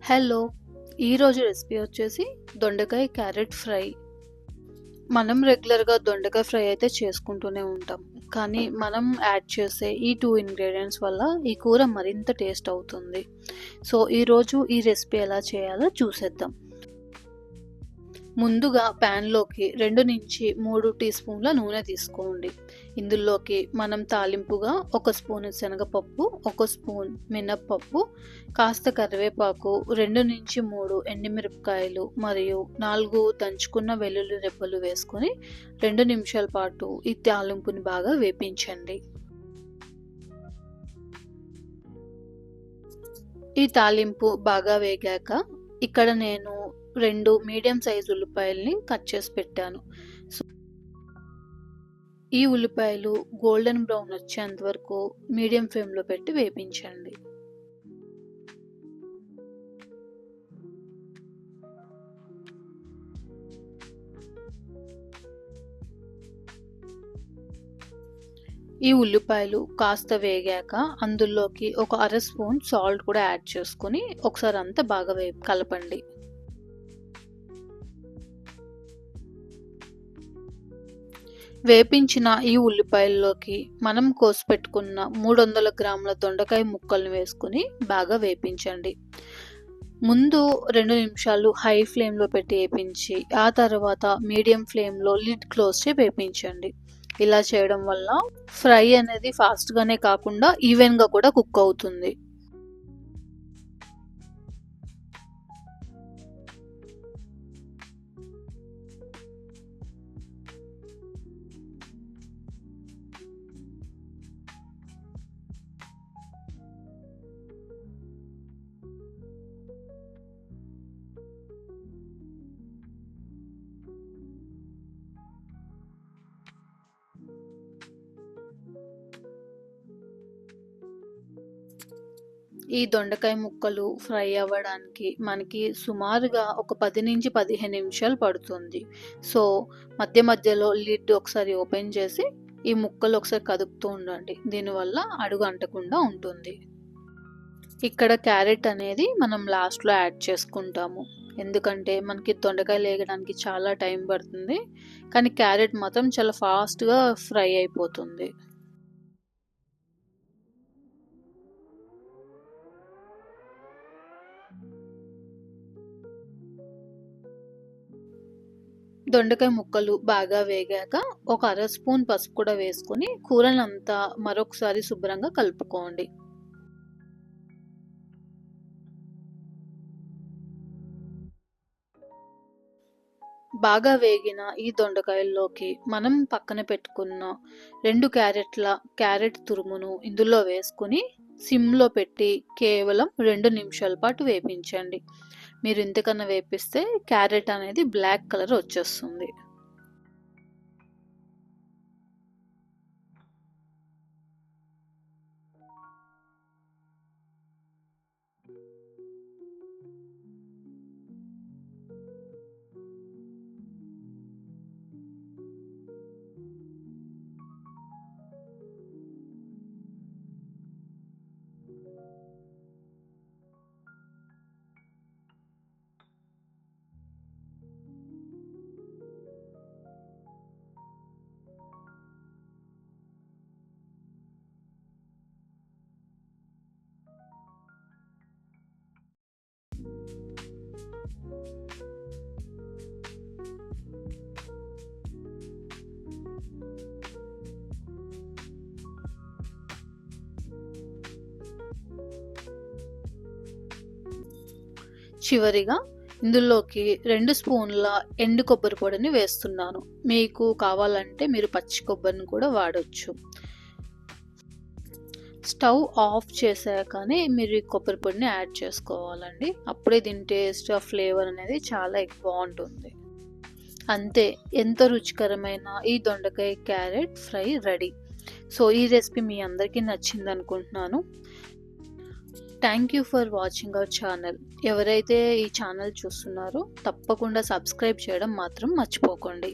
Hello! ఈరోజు recipe వచ్చేసి దొండకాయ క్యారెట్ ఫ్రై. మనం రెగ్యులర్‌గా దొండకాయ ఫ్రై అయితే చేసుకుంటూనే ఉంటాం. కానీ మనం యాడ్ చేసే ఈ 2 ఇంగ్రీడియెంట్స్ వల్ల ఈ కూర మరింత టేస్ట్ అవుతుంది. సో, ఈరోజు ఈ రెసిపీ ఎలా చేయాలో చూసేద్దాం. ముందుగా ప్యాన్‌లోకి 2-3 టీ స్పూన్ల నూనె తీసుకోండి. ఇందులోకి మనం తాలింపుగా 1 స్పూన్ శనగపప్పు, 1 స్పూన్ మినప్పప్పు, కాస్త కరివేపాకు, 2-3 ఎండుమిరపకాయలు మరియు 4 దంచుకున్న వెల్లుల్లి రెబ్బలు వేసుకొని 2 నిమిషాల పాటు ఈ తాలింపుని బాగా వేపించండి. ఈ తాలింపు బాగా వేగాక ఇక్కడ నేను 2 మీడియం సైజ్ ఉల్లిపాయల్ని కట్ చేసి పెట్టాను. ఈ ఉల్లిపాయలు గోల్డెన్ బ్రౌన్ వచ్చేంత వరకు మీడియం ఫ్లేమ్‌లో పెట్టి వేపించండి. ఈ ఉల్లిపాయలు కాస్త వేగాక అందులోకి ఒక అర స్పూన్ సాల్ట్ కూడా యాడ్ చేసుకొని ఒకసారి అంతా బాగా కలపండి. వేపించిన ఈ ఉల్లిపాయల్లోకి మనం కోసిపెట్టుకున్న 300 గ్రాముల దొండకాయ ముక్కల్ని వేసుకుని బాగా వేపించండి. ముందు 2 నిమిషాలు హై ఫ్లేమ్‌లో పెట్టి వేపించి ఆ తర్వాత మీడియం ఫ్లేమ్‌లో లిడ్ క్లోజ్ చేసి వేపించండి. ఇలా చేయడం వల్ల ఫ్రై అనేది ఫాస్ట్‌గానే కాకుండా ఈవెన్‌గా కూడా కుక్ అవుతుంది. ఈ దొండకాయ ముక్కలు ఫ్రై అవ్వడానికి మనకి సుమారుగా ఒక 10-15 నిమిషాలు పడుతుంది. సో, మధ్య మధ్యలో లిడ్ ఒకసారి ఓపెన్ చేసి ఈ ముక్కలు ఒకసారి కదుపుతూ ఉండండి. దీనివల్ల అడుగు అంటకుండా ఉంటుంది. ఇక్కడ క్యారెట్ అనేది మనం లాస్ట్‌లో యాడ్ చేసుకుంటాము. ఎందుకంటే మనకి దొండకాయలు వేగడానికి చాలా టైం పడుతుంది. కానీ క్యారెట్ మాత్రం చాలా ఫాస్ట్‌గా ఫ్రై అయిపోతుంది. దొండకాయ ముక్కలు బాగా వేగాక ఒక అర స్పూన్ పసుపు కూడా వేసుకొని కూరనంతా మరొకసారి శుభ్రంగా కలుపుకోండి. బాగా వేగిన ఈ దొండకాయల్లోకి మనం పక్కన పెట్టుకున్న 2 క్యారెట్ తురుమును ఇందులో వేసుకుని సిమ్‌లో పెట్టి కేవలం 2 నిమిషాల పాటు వేపించండి. మీరు ఇంతకన్నా వేపిస్తే క్యారెట్ అనేది బ్లాక్ కలర్ వచ్చేస్తుంది. చివరిగా ఇందులోకి 2 స్పూన్ల ఎండు కొబ్బరి పొడిని వేస్తున్నాను. మీకు కావాలంటే మీరు పచ్చి కొబ్బరిని కూడా వాడొచ్చు. స్టవ్ ఆఫ్ చేశాకనే మీరు ఈ కొబ్బరి పొడిని యాడ్ చేసుకోవాలండి. అప్పుడే దీని టేస్ట్, ఫ్లేవర్ అనేది చాలా బాగుంటుంది. అంతే, ఎంతో రుచికరమైన ఈ దొండకాయ క్యారెట్ ఫ్రై రెడీ. సో, ఈ రెసిపీ మీ అందరికీ నచ్చింది అనుకుంటున్నాను. Thank you for watching our channel. ఎవరైతే ఈ ఛానల్ చూస్తున్నారో తప్పకుండా సబ్స్క్రైబ్ చేయడం మాత్రం మర్చిపోకండి.